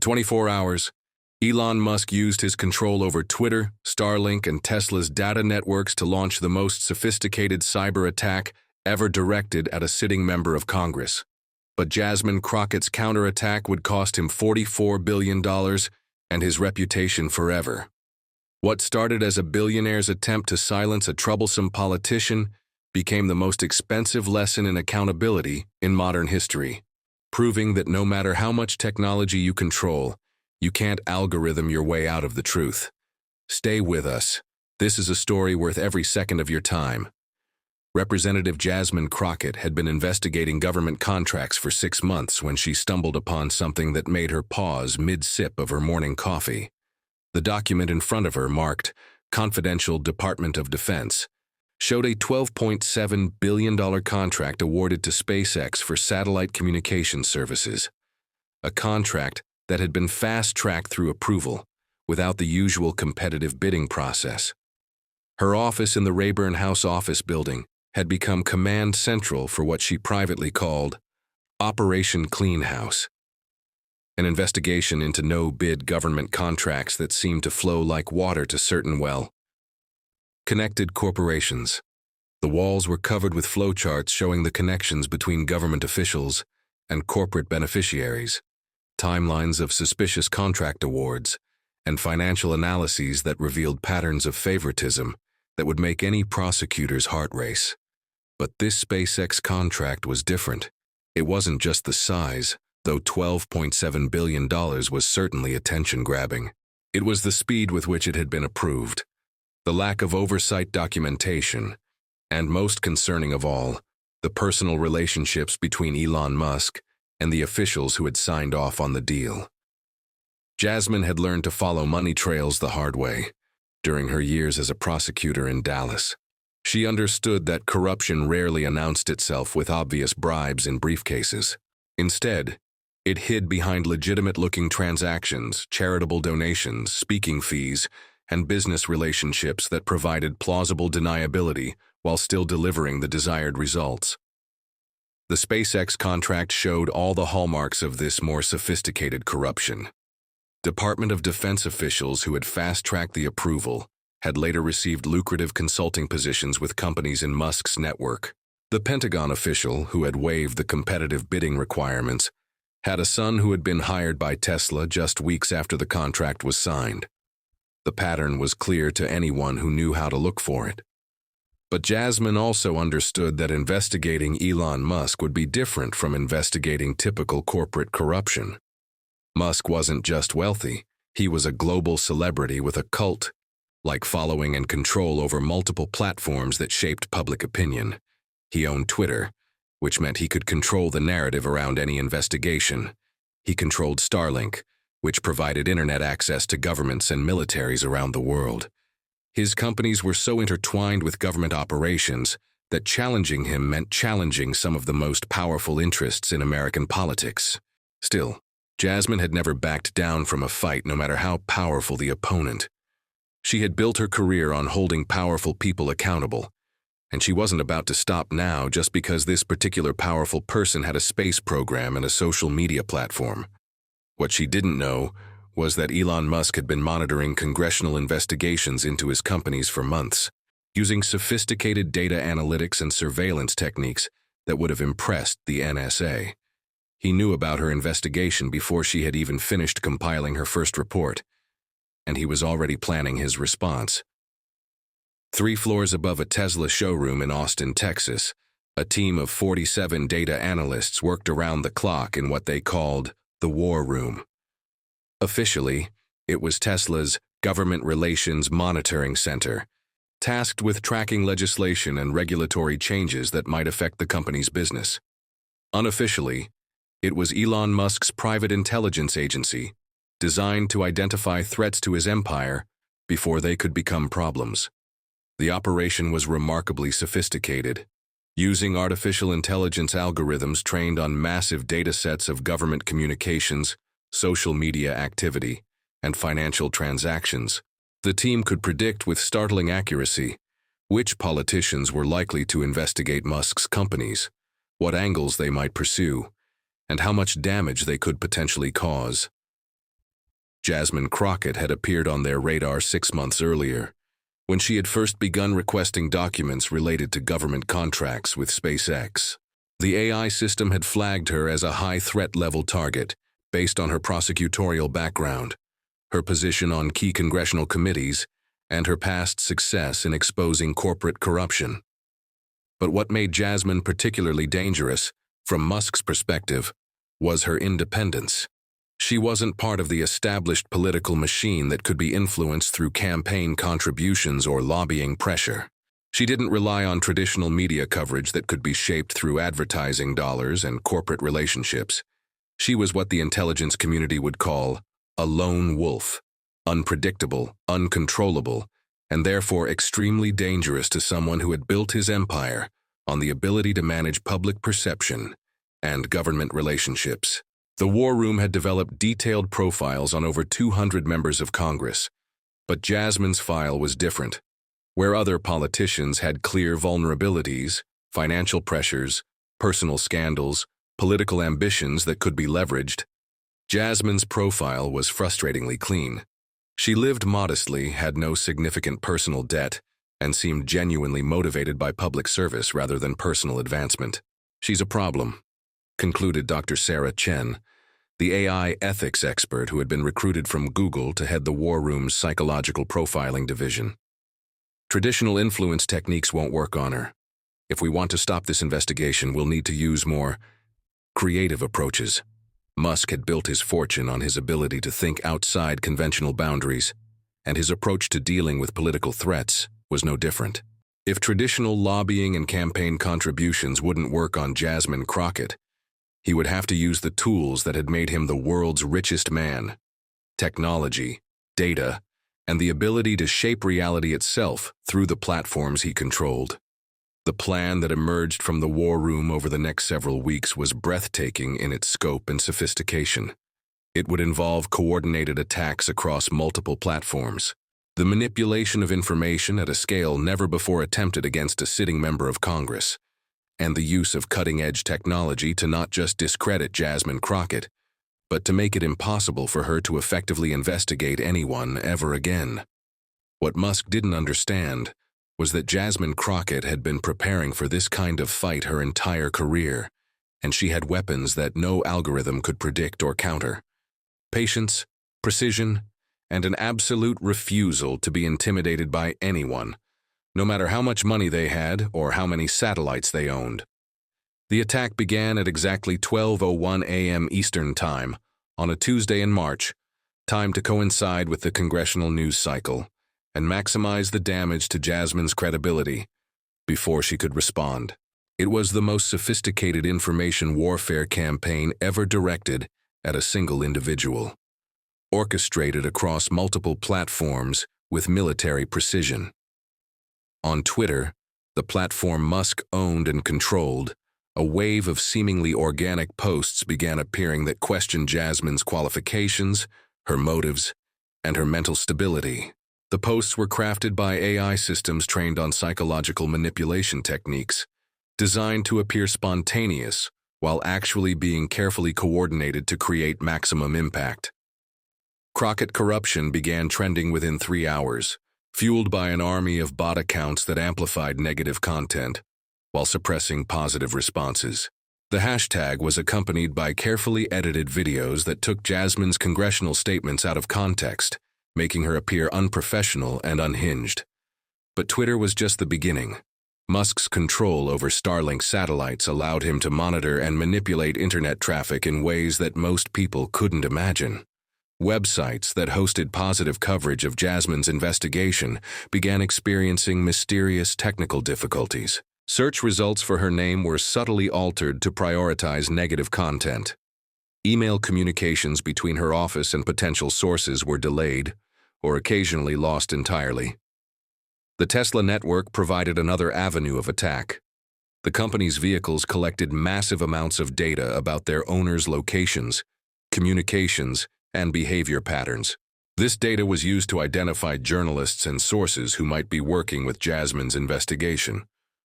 24 hours, Elon Musk used his control over Twitter, Starlink, and Tesla's data networks to launch the most sophisticated cyber attack ever directed at a sitting member of Congress. But Jasmine Crockett's counterattack would cost him $44 billion and his reputation forever. What started as a billionaire's attempt to silence a troublesome politician became the most expensive lesson in accountability in modern history, proving that no matter how much technology you control, you can't algorithm your way out of the truth. Stay with us. This is a story worth every second of your time. Representative Jasmine Crockett had been investigating government contracts for 6 months when she stumbled upon something that made her pause mid-sip of her morning coffee. The document in front of her, marked Confidential Department of Defense, showed a $12.7 billion contract awarded to SpaceX for satellite communication services. A contract that had been fast-tracked through approval, without the usual competitive bidding process. Her office in the Rayburn House office building had become command central for what she privately called Operation Clean House, an investigation into no-bid government contracts that seemed to flow like water to certain well-connected corporations. The walls were covered with flowcharts showing the connections between government officials and corporate beneficiaries, timelines of suspicious contract awards, and financial analyses that revealed patterns of favoritism that would make any prosecutor's heart race. But this SpaceX contract was different. It wasn't just the size, though $12.7 billion was certainly attention-grabbing. It was the speed with which it had been approved, the lack of oversight documentation, and most concerning of all, the personal relationships between Elon Musk and the officials who had signed off on the deal. Jasmine had learned to follow money trails the hard way during her years as a prosecutor in Dallas. She understood that corruption rarely announced itself with obvious bribes in briefcases. Instead, it hid behind legitimate-looking transactions, charitable donations, speaking fees, and business relationships that provided plausible deniability while still delivering the desired results. The SpaceX contract showed all the hallmarks of this more sophisticated corruption. Department of Defense officials who had fast-tracked the approval had later received lucrative consulting positions with companies in Musk's network. The Pentagon official who had waived the competitive bidding requirements had a son who had been hired by Tesla just weeks after the contract was signed. The pattern was clear to anyone who knew how to look for it. But Jasmine also understood that investigating Elon Musk would be different from investigating typical corporate corruption. Musk wasn't just wealthy, he was a global celebrity with a cult-like following and control over multiple platforms that shaped public opinion. He owned Twitter, which meant he could control the narrative around any investigation. He controlled Starlink, which provided internet access to governments and militaries around the world. His companies were so intertwined with government operations that challenging him meant challenging some of the most powerful interests in American politics. Still, Jasmine had never backed down from a fight, no matter how powerful the opponent. She had built her career on holding powerful people accountable, and she wasn't about to stop now just because this particular powerful person had a space program and a social media platform. What she didn't know was that Elon Musk had been monitoring congressional investigations into his companies for months, using sophisticated data analytics and surveillance techniques that would have impressed the NSA. He knew about her investigation before she had even finished compiling her first report, and he was already planning his response. 3 floors above a Tesla showroom in Austin, Texas, a team of 47 data analysts worked around the clock in what they called the War Room. Officially, it was Tesla's Government Relations Monitoring Center, tasked with tracking legislation and regulatory changes that might affect the company's business. Unofficially, it was Elon Musk's private intelligence agency, designed to identify threats to his empire before they could become problems. The operation was remarkably sophisticated, using artificial intelligence algorithms trained on massive datasets of government communications, social media activity, and financial transactions. The team could predict with startling accuracy which politicians were likely to investigate Musk's companies, what angles they might pursue, and how much damage they could potentially cause. Jasmine Crockett had appeared on their radar 6 months earlier, when she had first begun requesting documents related to government contracts with SpaceX. The AI system had flagged her as a high-threat level target based on her prosecutorial background, her position on key congressional committees, and her past success in exposing corporate corruption. But what made Jasmine particularly dangerous, from Musk's perspective, was her independence. She wasn't part of the established political machine that could be influenced through campaign contributions or lobbying pressure. She didn't rely on traditional media coverage that could be shaped through advertising dollars and corporate relationships. She was what the intelligence community would call a lone wolf, unpredictable, uncontrollable, and therefore extremely dangerous to someone who had built his empire on the ability to manage public perception and government relationships. The War Room had developed detailed profiles on over 200 members of Congress, but Jasmine's file was different. Where other politicians had clear vulnerabilities, financial pressures, personal scandals, political ambitions that could be leveraged, Jasmine's profile was frustratingly clean. She lived modestly, had no significant personal debt, and seemed genuinely motivated by public service rather than personal advancement. She's a problem, concluded Dr. Sarah Chen, the AI ethics expert who had been recruited from Google to head the War Room's psychological profiling division. Traditional influence techniques won't work on her. If we want to stop this investigation, we'll need to use more creative approaches. Musk had built his fortune on his ability to think outside conventional boundaries, and his approach to dealing with political threats was no different. If traditional lobbying and campaign contributions wouldn't work on Jasmine Crockett, he would have to use the tools that had made him the world's richest man: technology, data, and the ability to shape reality itself through the platforms he controlled. The plan that emerged from the War Room over the next several weeks was breathtaking in its scope and sophistication. It would involve coordinated attacks across multiple platforms, the manipulation of information at a scale never before attempted against a sitting member of Congress, and the use of cutting-edge technology to not just discredit Jasmine Crockett, but to make it impossible for her to effectively investigate anyone ever again. What Musk didn't understand was that Jasmine Crockett had been preparing for this kind of fight her entire career, and she had weapons that no algorithm could predict or counter: patience, precision, and an absolute refusal to be intimidated by anyone, no matter how much money they had or how many satellites they owned. The attack began at exactly 12:01 a.m. Eastern Time on a Tuesday in March, timed to coincide with the Congressional news cycle and maximize the damage to Jasmine's credibility before she could respond. It was the most sophisticated information warfare campaign ever directed at a single individual, orchestrated across multiple platforms with military precision. On Twitter, the platform Musk owned and controlled, a wave of seemingly organic posts began appearing that questioned Jasmine's qualifications, her motives, and her mental stability. The posts were crafted by AI systems trained on psychological manipulation techniques, designed to appear spontaneous while actually being carefully coordinated to create maximum impact. Crockett corruption began trending within 3 hours, fueled by an army of bot accounts that amplified negative content while suppressing positive responses. The hashtag was accompanied by carefully edited videos that took Jasmine's congressional statements out of context, making her appear unprofessional and unhinged. But Twitter was just the beginning. Musk's control over Starlink satellites allowed him to monitor and manipulate internet traffic in ways that most people couldn't imagine. Websites that hosted positive coverage of Jasmine's investigation began experiencing mysterious technical difficulties. Search results for her name were subtly altered to prioritize negative content. Email communications between her office and potential sources were delayed or occasionally lost entirely. The Tesla network provided another avenue of attack. The company's vehicles collected massive amounts of data about their owners' locations, communications, and behavior patterns. This data was used to identify journalists and sources who might be working with Jasmine's investigation,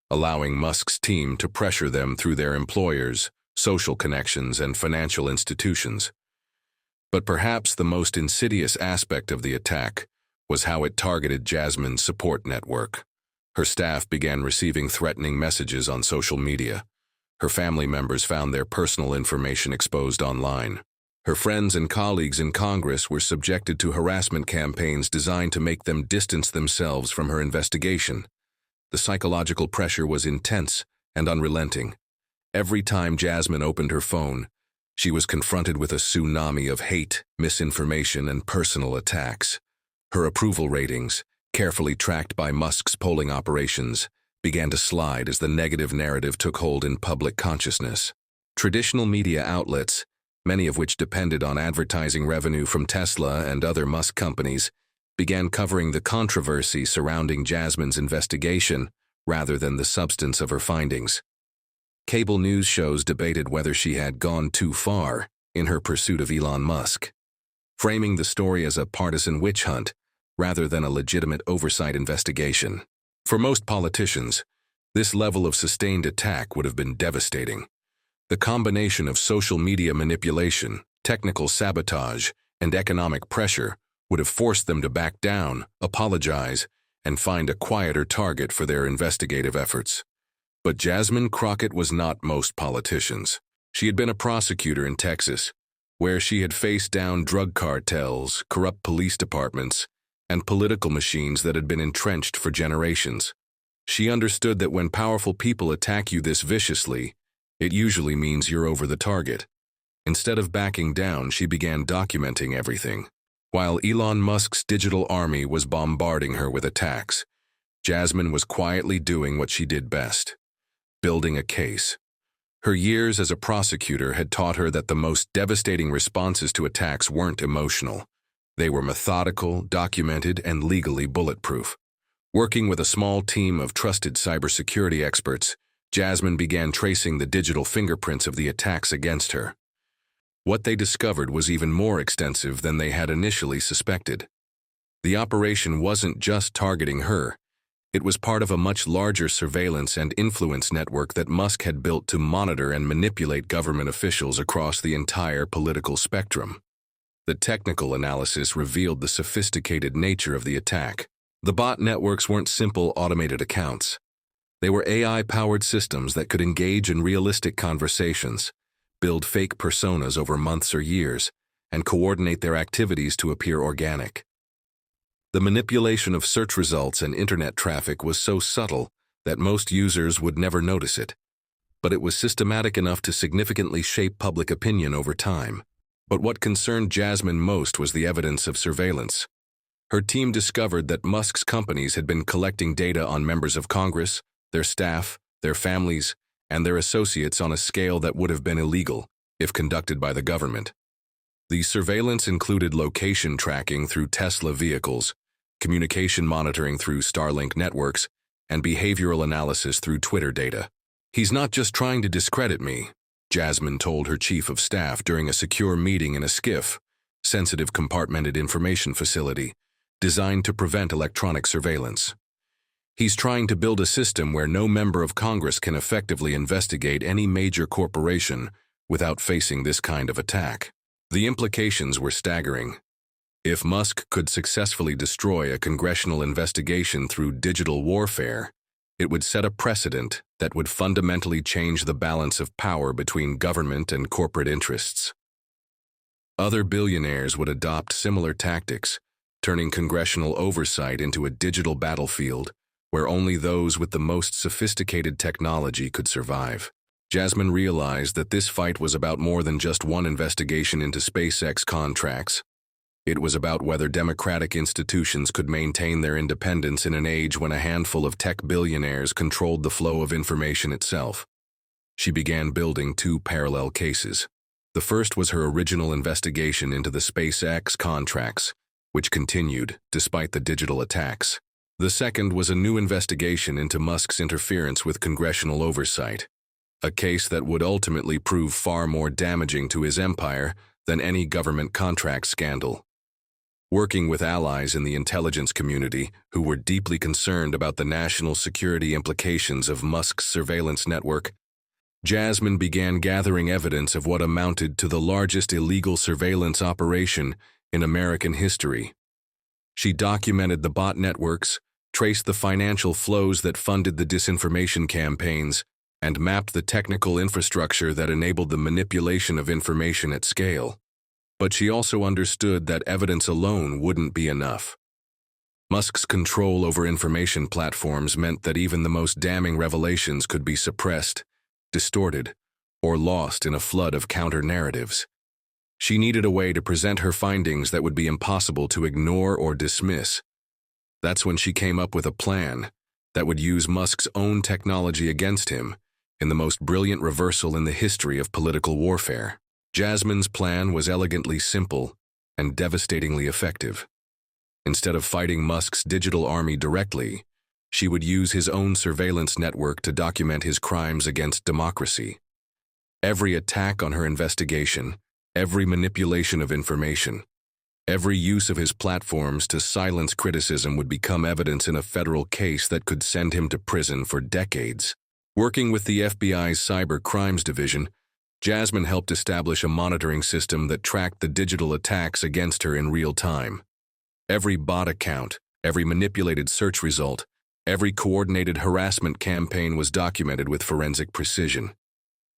allowing Musk's team to pressure them through their employers, social connections, and financial institutions. But perhaps the most insidious aspect of the attack was how it targeted Jasmine's support network. Her staff began receiving threatening messages on social media. Her family members found their personal information exposed online. Her friends and colleagues in Congress were subjected to harassment campaigns designed to make them distance themselves from her investigation. The psychological pressure was intense and unrelenting. Every time Jasmine opened her phone, she was confronted with a tsunami of hate, misinformation, and personal attacks. Her approval ratings, carefully tracked by Musk's polling operations, began to slide as the negative narrative took hold in public consciousness. Traditional media outlets, many of which depended on advertising revenue from Tesla and other Musk companies, began covering the controversy surrounding Jasmine's investigation rather than the substance of her findings. Cable news shows debated whether she had gone too far in her pursuit of Elon Musk, framing the story as a partisan witch hunt rather than a legitimate oversight investigation. For most politicians, this level of sustained attack would have been devastating. The combination of social media manipulation, technical sabotage, and economic pressure would have forced them to back down, apologize, and find a quieter target for their investigative efforts. But Jasmine Crockett was not most politicians. She had been a prosecutor in Texas, where she had faced down drug cartels, corrupt police departments, and political machines that had been entrenched for generations. She understood that when powerful people attack you this viciously, it usually means you're over the target. Instead of backing down, she began documenting everything. While Elon Musk's digital army was bombarding her with attacks, Jasmine was quietly doing what she did best: building a case. Her years as a prosecutor had taught her that the most devastating responses to attacks weren't emotional. They were methodical, documented, and legally bulletproof. Working with a small team of trusted cybersecurity experts, Jasmine began tracing the digital fingerprints of the attacks against her. What they discovered was even more extensive than they had initially suspected. The operation wasn't just targeting her. It was part of a much larger surveillance and influence network that Musk had built to monitor and manipulate government officials across the entire political spectrum. The technical analysis revealed the sophisticated nature of the attack. The bot networks weren't simple automated accounts. They were AI-powered systems that could engage in realistic conversations, build fake personas over months or years, and coordinate their activities to appear organic. The manipulation of search results and internet traffic was so subtle that most users would never notice it, but it was systematic enough to significantly shape public opinion over time. But what concerned Jasmine most was the evidence of surveillance. Her team discovered that Musk's companies had been collecting data on members of Congress, their staff, their families, and their associates on a scale that would have been illegal if conducted by the government. The surveillance included location tracking through Tesla vehicles, communication monitoring through Starlink networks, and behavioral analysis through Twitter data. "He's not just trying to discredit me," Jasmine told her chief of staff during a secure meeting in a SCIF, sensitive compartmented information facility, designed to prevent electronic surveillance. "He's trying to build a system where no member of Congress can effectively investigate any major corporation without facing this kind of attack." The implications were staggering. If Musk could successfully destroy a congressional investigation through digital warfare, it would set a precedent that would fundamentally change the balance of power between government and corporate interests. Other billionaires would adopt similar tactics, turning congressional oversight into a digital battlefield where only those with the most sophisticated technology could survive. Jasmine realized that this fight was about more than just one investigation into SpaceX contracts. It was about whether democratic institutions could maintain their independence in an age when a handful of tech billionaires controlled the flow of information itself. She began building two parallel cases. The first was her original investigation into the SpaceX contracts, which continued despite the digital attacks. The second was a new investigation into Musk's interference with congressional oversight, a case that would ultimately prove far more damaging to his empire than any government contract scandal. Working with allies in the intelligence community who were deeply concerned about the national security implications of Musk's surveillance network, Jasmine began gathering evidence of what amounted to the largest illegal surveillance operation in American history. She documented the bot networks, traced the financial flows that funded the disinformation campaigns, and mapped the technical infrastructure that enabled the manipulation of information at scale. But she also understood that evidence alone wouldn't be enough. Musk's control over information platforms meant that even the most damning revelations could be suppressed, distorted, or lost in a flood of counter-narratives. She needed a way to present her findings that would be impossible to ignore or dismiss. That's when she came up with a plan that would use Musk's own technology against him in the most brilliant reversal in the history of political warfare. Jasmine's plan was elegantly simple and devastatingly effective. Instead of fighting Musk's digital army directly, she would use his own surveillance network to document his crimes against democracy. Every attack on her investigation, every manipulation of information, every use of his platforms to silence criticism would become evidence in a federal case that could send him to prison for decades. Working with the FBI's Cyber Crimes Division, Jasmine helped establish a monitoring system that tracked the digital attacks against her in real time. Every bot account, every manipulated search result, every coordinated harassment campaign was documented with forensic precision.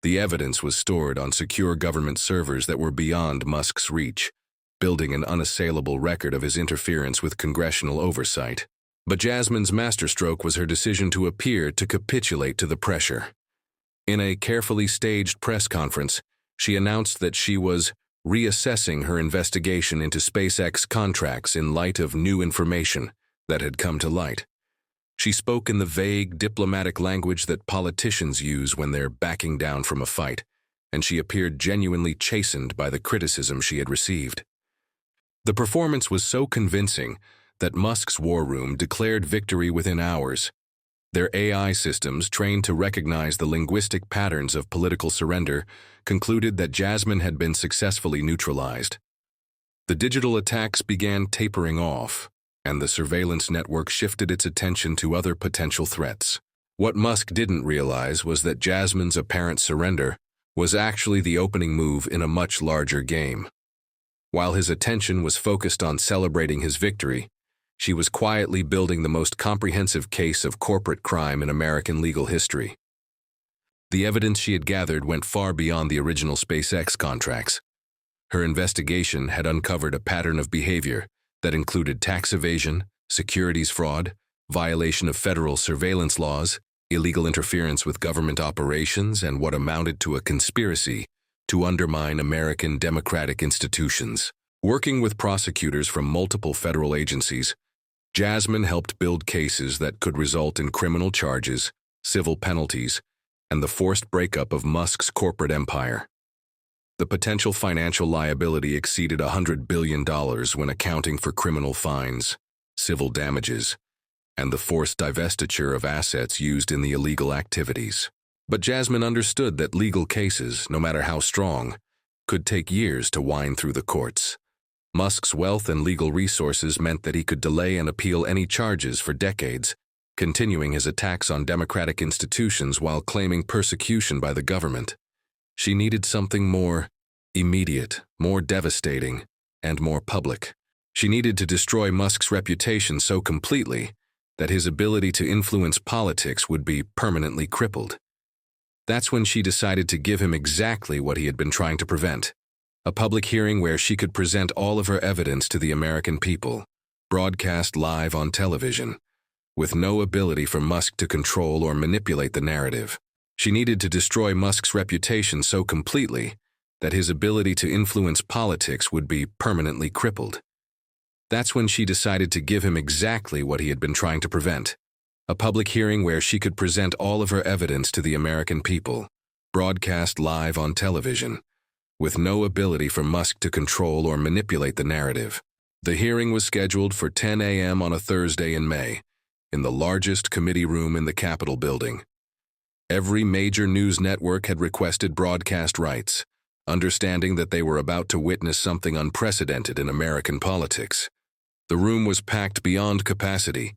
The evidence was stored on secure government servers that were beyond Musk's reach, building an unassailable record of his interference with congressional oversight. But Jasmine's masterstroke was her decision to appear to capitulate to the pressure. In a carefully staged press conference, she announced that she was reassessing her investigation into SpaceX contracts in light of new information that had come to light. She spoke in the vague, diplomatic language that politicians use when they're backing down from a fight, and she appeared genuinely chastened by the criticism she had received. The performance was so convincing that Musk's war room declared victory within hours. Their AI systems, trained to recognize the linguistic patterns of political surrender, concluded that Jasmine had been successfully neutralized. The digital attacks began tapering off, and the surveillance network shifted its attention to other potential threats. What Musk didn't realize was that Jasmine's apparent surrender was actually the opening move in a much larger game. While his attention was focused on celebrating his victory, she was quietly building the most comprehensive case of corporate crime in American legal history. The evidence she had gathered went far beyond the original SpaceX contracts. Her investigation had uncovered a pattern of behavior that included tax evasion, securities fraud, violation of federal surveillance laws, illegal interference with government operations, and what amounted to a conspiracy to undermine American democratic institutions. Working with prosecutors from multiple federal agencies, Jasmine helped build cases that could result in criminal charges, civil penalties, and the forced breakup of Musk's corporate empire. The potential financial liability exceeded $100 billion when accounting for criminal fines, civil damages, and the forced divestiture of assets used in the illegal activities. But Jasmine understood that legal cases, no matter how strong, could take years to wind through the courts. Musk's wealth and legal resources meant that he could delay and appeal any charges for decades, continuing his attacks on democratic institutions while claiming persecution by the government. She needed something more immediate, more devastating, and more public. She needed to destroy Musk's reputation so completely that his ability to influence politics would be permanently crippled. That's when she decided to give him exactly what he had been trying to prevent: a public hearing where she could present all of her evidence to the American people, broadcast live on television, with no ability for Musk to control or manipulate the narrative. She needed to destroy Musk's reputation so completely that his ability to influence politics would be permanently crippled. That's when she decided to give him exactly what he had been trying to prevent: a public hearing where she could present all of her evidence to the American people, broadcast live on television, with no ability for Musk to control or manipulate the narrative. The hearing was scheduled for 10 a.m. on a Thursday in May, in the largest committee room in the Capitol building. Every major news network had requested broadcast rights, understanding that they were about to witness something unprecedented in American politics. The room was packed beyond capacity,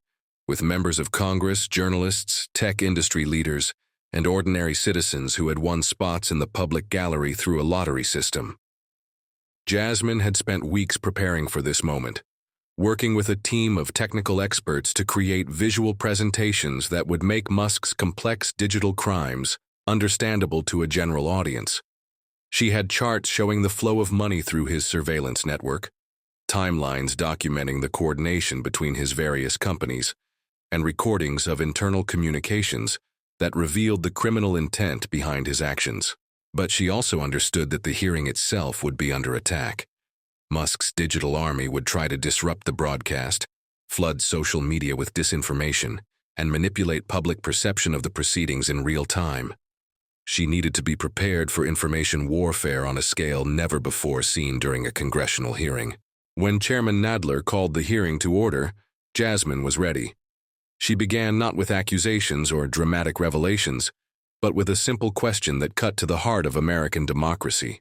with members of Congress, journalists, tech industry leaders, and ordinary citizens who had won spots in the public gallery through a lottery system. Jasmine had spent weeks preparing for this moment, working with a team of technical experts to create visual presentations that would make Musk's complex digital crimes understandable to a general audience. She had charts showing the flow of money through his surveillance network, timelines documenting the coordination between his various companies, and recordings of internal communications that revealed the criminal intent behind his actions. But she also understood that the hearing itself would be under attack. Musk's digital army would try to disrupt the broadcast, flood social media with disinformation, and manipulate public perception of the proceedings in real time. She needed to be prepared for information warfare on a scale never before seen during a congressional hearing. When Chairman Nadler called the hearing to order, Jasmine was ready. She began not with accusations or dramatic revelations, but with a simple question that cut to the heart of American democracy.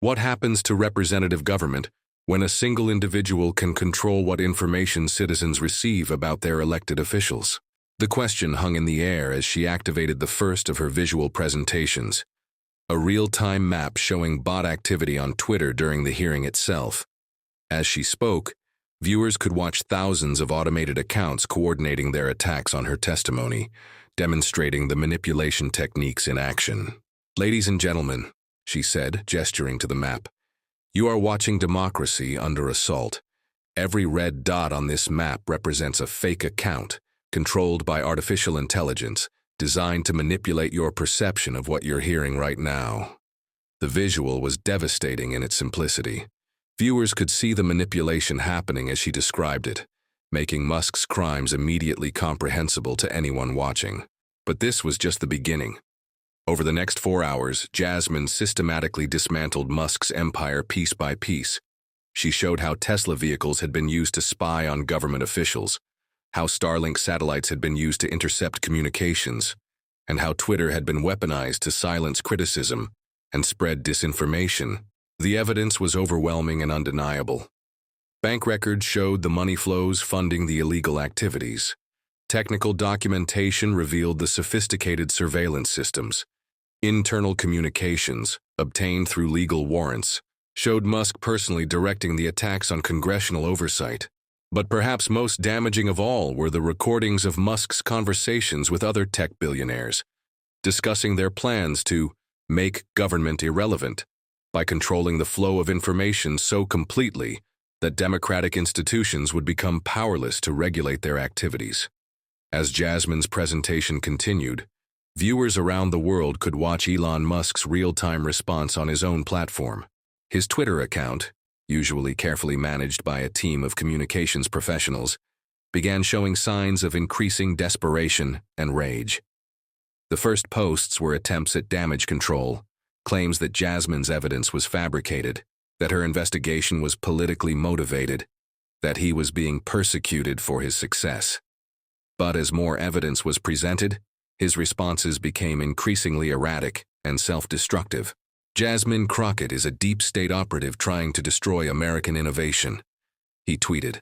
What happens to representative government when a single individual can control what information citizens receive about their elected officials? The question hung in the air as she activated the first of her visual presentations, a real-time map showing bot activity on Twitter during the hearing itself. As she spoke, viewers could watch thousands of automated accounts coordinating their attacks on her testimony, demonstrating the manipulation techniques in action. "Ladies and gentlemen," she said, gesturing to the map, "you are watching democracy under assault. Every red dot on this map represents a fake account, controlled by artificial intelligence, designed to manipulate your perception of what you're hearing right now." The visual was devastating in its simplicity. Viewers could see the manipulation happening as she described it, making Musk's crimes immediately comprehensible to anyone watching. But this was just the beginning. Over the next 4 hours, Jasmine systematically dismantled Musk's empire piece by piece. She showed how Tesla vehicles had been used to spy on government officials, how Starlink satellites had been used to intercept communications, and how Twitter had been weaponized to silence criticism and spread disinformation. The evidence was overwhelming and undeniable. Bank records showed the money flows funding the illegal activities. Technical documentation revealed the sophisticated surveillance systems. Internal communications, obtained through legal warrants, showed Musk personally directing the attacks on congressional oversight. But perhaps most damaging of all were the recordings of Musk's conversations with other tech billionaires, discussing their plans to make government irrelevant by controlling the flow of information so completely that democratic institutions would become powerless to regulate their activities. As Jasmine's presentation continued, viewers around the world could watch Elon Musk's real-time response on his own platform. His Twitter account, usually carefully managed by a team of communications professionals, began showing signs of increasing desperation and rage. The first posts were attempts at damage control, claims that Jasmine's evidence was fabricated, that her investigation was politically motivated, that he was being persecuted for his success. But as more evidence was presented, his responses became increasingly erratic and self-destructive. "Jasmine Crockett is a deep state operative trying to destroy American innovation," he tweeted,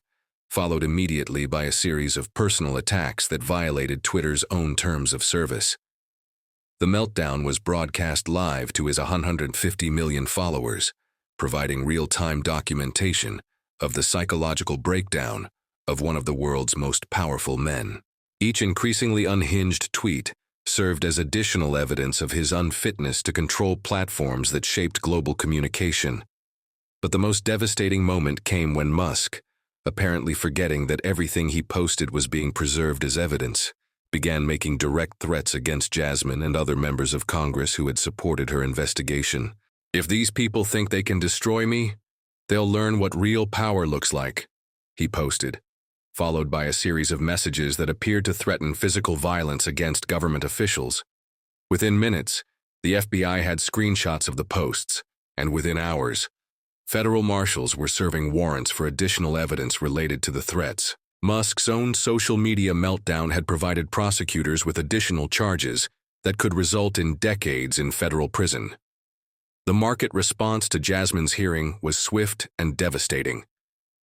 followed immediately by a series of personal attacks that violated Twitter's own terms of service. The meltdown was broadcast live to his 150 million followers, providing real-time documentation of the psychological breakdown of one of the world's most powerful men. Each increasingly unhinged tweet served as additional evidence of his unfitness to control platforms that shaped global communication. But the most devastating moment came when Musk, apparently forgetting that everything he posted was being preserved as evidence, began making direct threats against Jasmine and other members of Congress who had supported her investigation. "If these people think they can destroy me, they'll learn what real power looks like," he posted, followed by a series of messages that appeared to threaten physical violence against government officials. Within minutes, the FBI had screenshots of the posts, and within hours, federal marshals were serving warrants for additional evidence related to the threats. Musk's own social media meltdown had provided prosecutors with additional charges that could result in decades in federal prison. The market response to Jasmine's hearing was swift and devastating.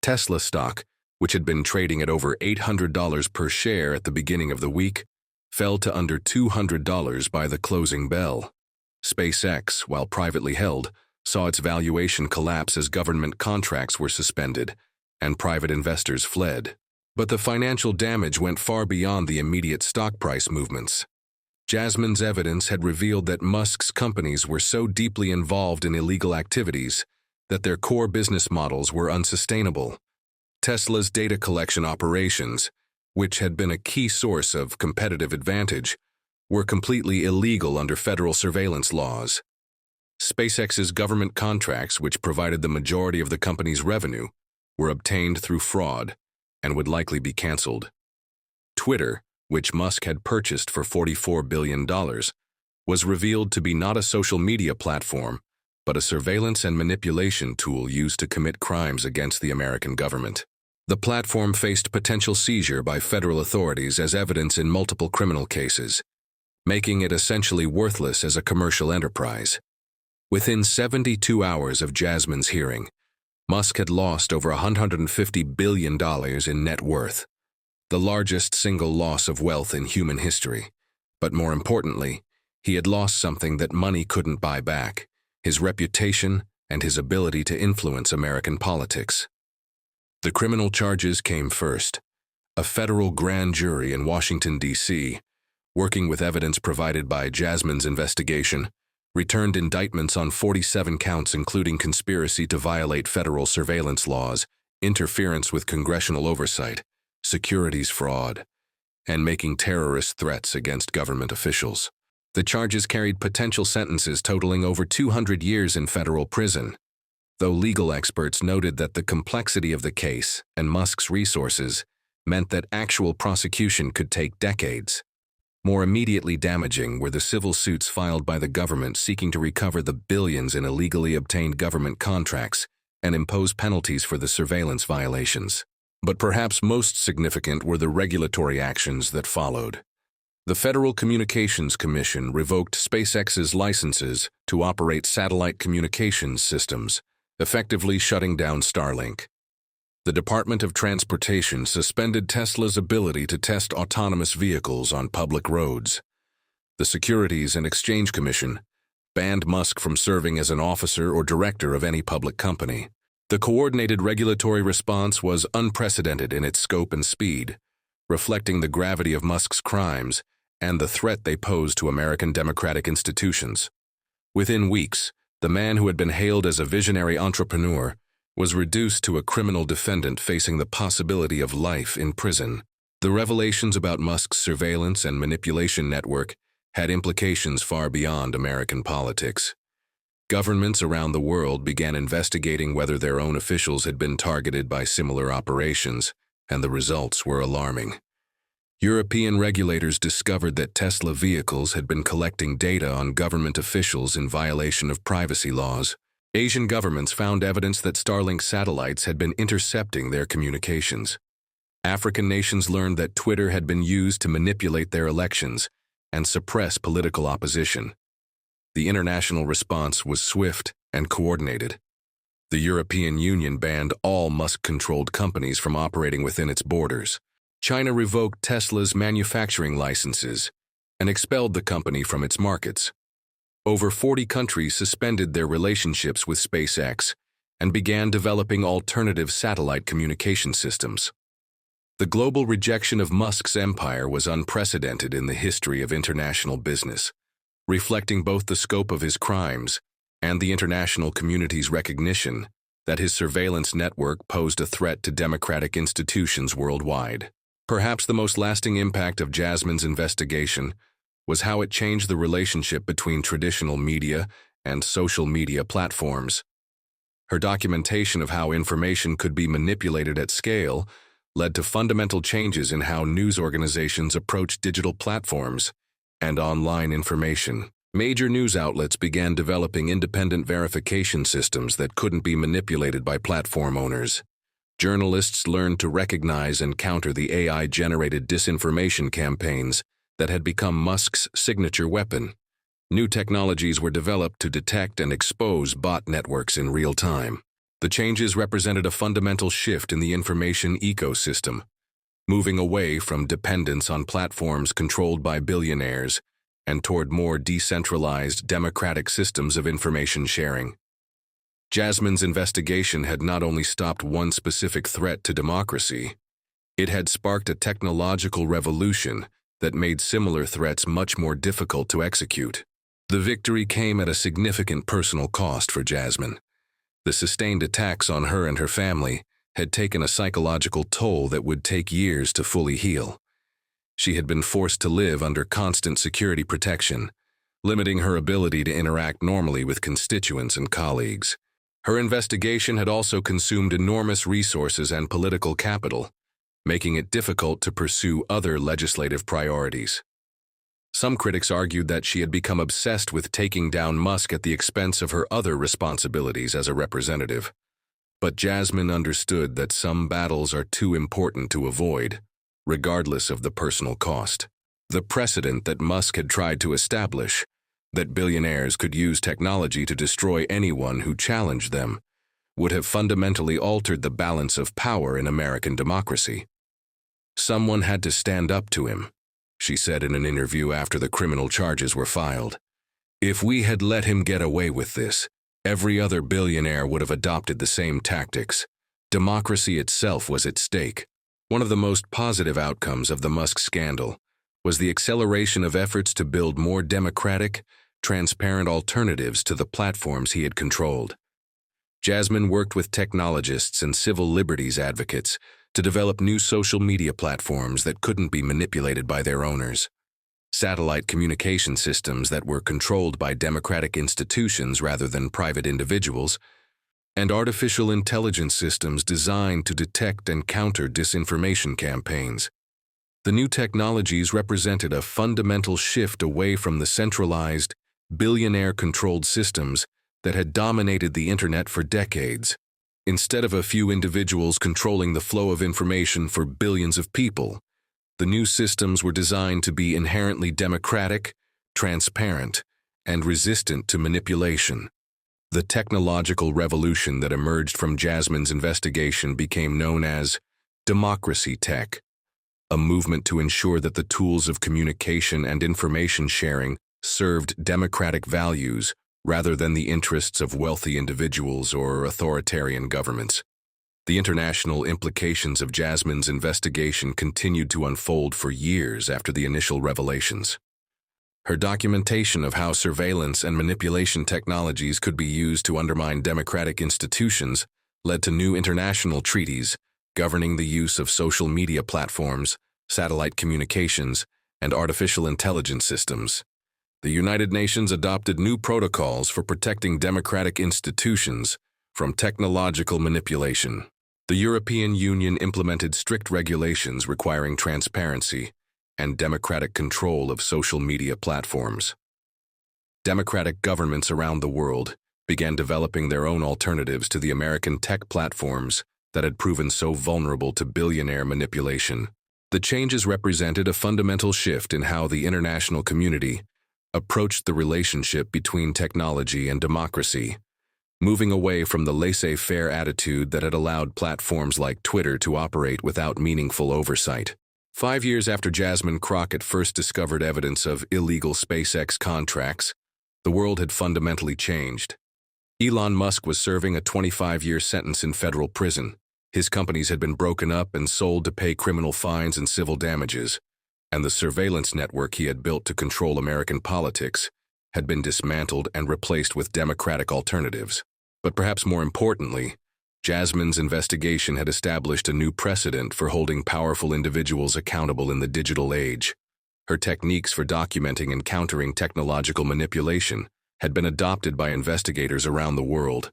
Tesla stock, which had been trading at over $800 per share at the beginning of the week, fell to under $200 by the closing bell. SpaceX, while privately held, saw its valuation collapse as government contracts were suspended and private investors fled. But the financial damage went far beyond the immediate stock price movements. Jasmine's evidence had revealed that Musk's companies were so deeply involved in illegal activities that their core business models were unsustainable. Tesla's data collection operations, which had been a key source of competitive advantage, were completely illegal under federal surveillance laws. SpaceX's government contracts, which provided the majority of the company's revenue, were obtained through fraud and would likely be canceled. Twitter, which Musk had purchased for $44 billion, was revealed to be not a social media platform, but a surveillance and manipulation tool used to commit crimes against the American government. The platform faced potential seizure by federal authorities as evidence in multiple criminal cases, making it essentially worthless as a commercial enterprise. Within 72 hours of Jasmine's hearing, Musk had lost over $150 billion in net worth, the largest single loss of wealth in human history. But more importantly, he had lost something that money couldn't buy back: his reputation and his ability to influence American politics. The criminal charges came first. A federal grand jury in Washington, D.C., working with evidence provided by Jasmine's investigation, returned indictments on 47 counts including conspiracy to violate federal surveillance laws, interference with congressional oversight, securities fraud, and making terrorist threats against government officials. The charges carried potential sentences totaling over 200 years in federal prison, though legal experts noted that the complexity of the case and Musk's resources meant that actual prosecution could take decades. More immediately damaging were the civil suits filed by the government seeking to recover the billions in illegally obtained government contracts and impose penalties for the surveillance violations. But perhaps most significant were the regulatory actions that followed. The Federal Communications Commission revoked SpaceX's licenses to operate satellite communications systems, effectively shutting down Starlink. The Department of Transportation suspended Tesla's ability to test autonomous vehicles on public roads. The Securities and Exchange Commission banned Musk from serving as an officer or director of any public company. The coordinated regulatory response was unprecedented in its scope and speed, reflecting the gravity of Musk's crimes and the threat they posed to American democratic institutions. Within weeks, the man who had been hailed as a visionary entrepreneur was reduced to a criminal defendant facing the possibility of life in prison. The revelations about Musk's surveillance and manipulation network had implications far beyond American politics. Governments around the world began investigating whether their own officials had been targeted by similar operations, and the results were alarming. European regulators discovered that Tesla vehicles had been collecting data on government officials in violation of privacy laws. Asian governments found evidence that Starlink satellites had been intercepting their communications. African nations learned that Twitter had been used to manipulate their elections and suppress political opposition. The international response was swift and coordinated. The European Union banned all Musk-controlled companies from operating within its borders. China revoked Tesla's manufacturing licenses and expelled the company from its markets. Over 40 countries suspended their relationships with SpaceX and began developing alternative satellite communication systems. The global rejection of Musk's empire was unprecedented in the history of international business, reflecting both the scope of his crimes and the international community's recognition that his surveillance network posed a threat to democratic institutions worldwide. Perhaps the most lasting impact of Jasmine's investigation was how it changed the relationship between traditional media and social media platforms. Her documentation of how information could be manipulated at scale led to fundamental changes in how news organizations approach digital platforms and online information. Major news outlets began developing independent verification systems that couldn't be manipulated by platform owners. Journalists learned to recognize and counter the AI-generated disinformation campaigns that had become Musk's signature weapon. New technologies were developed to detect and expose bot networks in real time. The changes represented a fundamental shift in the information ecosystem, moving away from dependence on platforms controlled by billionaires and toward more decentralized, democratic systems of information sharing. Jasmine's investigation had not only stopped one specific threat to democracy, it had sparked a technological revolution that made similar threats much more difficult to execute. The victory came at a significant personal cost for Jasmine. The sustained attacks on her and her family had taken a psychological toll that would take years to fully heal. She had been forced to live under constant security protection, limiting her ability to interact normally with constituents and colleagues. Her investigation had also consumed enormous resources and political capital, making it difficult to pursue other legislative priorities. Some critics argued that she had become obsessed with taking down Musk at the expense of her other responsibilities as a representative. But Jasmine understood that some battles are too important to avoid, regardless of the personal cost. The precedent that Musk had tried to establish, that billionaires could use technology to destroy anyone who challenged them, would have fundamentally altered the balance of power in American democracy. Someone had to stand up to him, she said in an interview after the criminal charges were filed. If we had let him get away with this, every other billionaire would have adopted the same tactics. Democracy itself was at stake. One of the most positive outcomes of the Musk scandal was the acceleration of efforts to build more democratic, transparent alternatives to the platforms he had controlled. Jasmine worked with technologists and civil liberties advocates to develop new social media platforms that couldn't be manipulated by their owners. Satellite communication systems that were controlled by democratic institutions rather than private individuals, and artificial intelligence systems designed to detect and counter disinformation campaigns. The new technologies represented a fundamental shift away from the centralized, billionaire-controlled systems that had dominated the internet for decades. Instead of a few individuals controlling the flow of information for billions of people, the new systems were designed to be inherently democratic, transparent, and resistant to manipulation. The technological revolution that emerged from Jasmine's investigation became known as democracy tech, a movement to ensure that the tools of communication and information sharing served democratic values rather than the interests of wealthy individuals or authoritarian governments. The international implications of Jasmine's investigation continued to unfold for years after the initial revelations. Her documentation of how surveillance and manipulation technologies could be used to undermine democratic institutions led to new international treaties governing the use of social media platforms, satellite communications, and artificial intelligence systems. The United Nations adopted new protocols for protecting democratic institutions from technological manipulation. The European Union implemented strict regulations requiring transparency and democratic control of social media platforms. Democratic governments around the world began developing their own alternatives to the American tech platforms that had proven so vulnerable to billionaire manipulation. The changes represented a fundamental shift in how the international community approached the relationship between technology and democracy, moving away from the laissez-faire attitude that had allowed platforms like Twitter to operate without meaningful oversight. 5 years after Jasmine Crockett first discovered evidence of illegal SpaceX contracts, the world had fundamentally changed. Elon Musk was serving a 25-year sentence in federal prison. His companies had been broken up and sold to pay criminal fines and civil damages, and the surveillance network he had built to control American politics had been dismantled and replaced with democratic alternatives. But perhaps more importantly, Jasmine's investigation had established a new precedent for holding powerful individuals accountable in the digital age. Her techniques for documenting and countering technological manipulation had been adopted by investigators around the world,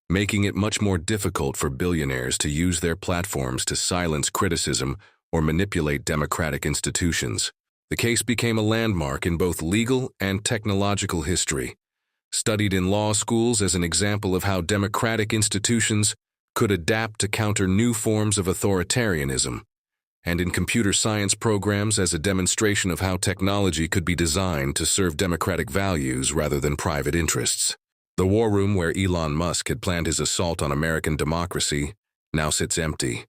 making it much more difficult for billionaires to use their platforms to silence criticism or manipulate democratic institutions. The case became a landmark in both legal and technological history, studied in law schools as an example of how democratic institutions could adapt to counter new forms of authoritarianism, and in computer science programs as a demonstration of how technology could be designed to serve democratic values rather than private interests. The war room where Elon Musk had planned his assault on American democracy now sits empty.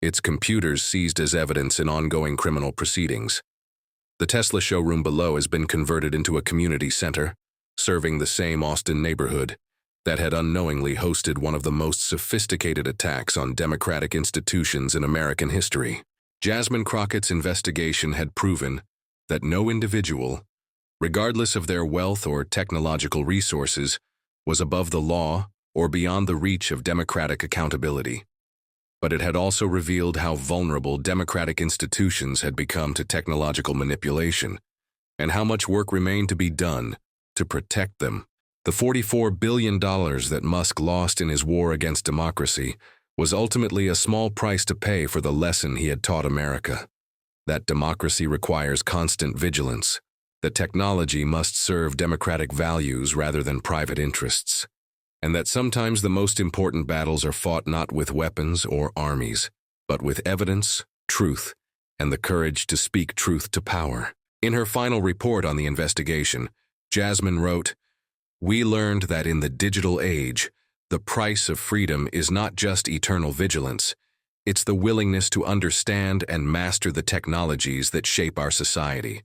its computers seized as evidence in ongoing criminal proceedings. The Tesla showroom below has been converted into a community center, serving the same Austin neighborhood that had unknowingly hosted one of the most sophisticated attacks on democratic institutions in American history. Jasmine Crockett's investigation had proven that no individual, regardless of their wealth or technological resources, was above the law or beyond the reach of democratic accountability. But it had also revealed how vulnerable democratic institutions had become to technological manipulation, and how much work remained to be done to protect them. The $44 billion that Musk lost in his war against democracy was ultimately a small price to pay for the lesson he had taught America: that democracy requires constant vigilance, that technology must serve democratic values rather than private interests, and that sometimes the most important battles are fought not with weapons or armies, but with evidence, truth, and the courage to speak truth to power. In her final report on the investigation, Jasmine wrote, "We learned that in the digital age, the price of freedom is not just eternal vigilance, it's the willingness to understand and master the technologies that shape our society.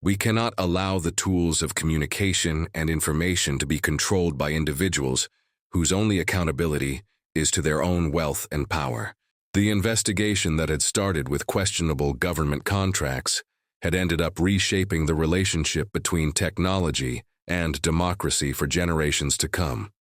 We cannot allow the tools of communication and information to be controlled by individuals whose only accountability is to their own wealth and power." The investigation that had started with questionable government contracts had ended up reshaping the relationship between technology and democracy for generations to come.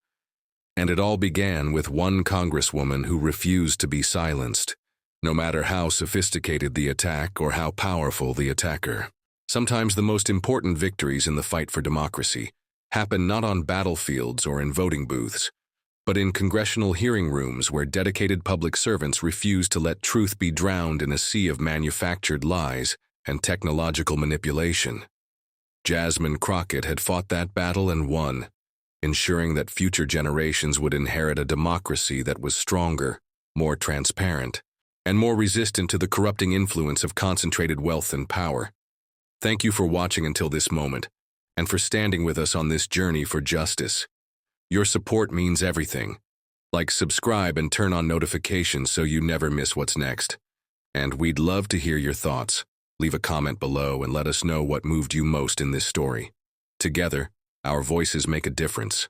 And it all began with one Congresswoman who refused to be silenced, no matter how sophisticated the attack or how powerful the attacker. Sometimes the most important victories in the fight for democracy happen not on battlefields or in voting booths, but in congressional hearing rooms where dedicated public servants refuse to let truth be drowned in a sea of manufactured lies and technological manipulation. Jasmine Crockett had fought that battle and won, ensuring that future generations would inherit a democracy that was stronger, more transparent, and more resistant to the corrupting influence of concentrated wealth and power. Thank you for watching until this moment, and for standing with us on this journey for justice. Your support means everything. Like, subscribe, and turn on notifications so you never miss what's next. And we'd love to hear your thoughts. Leave a comment below and let us know what moved you most in this story. Together, our voices make a difference.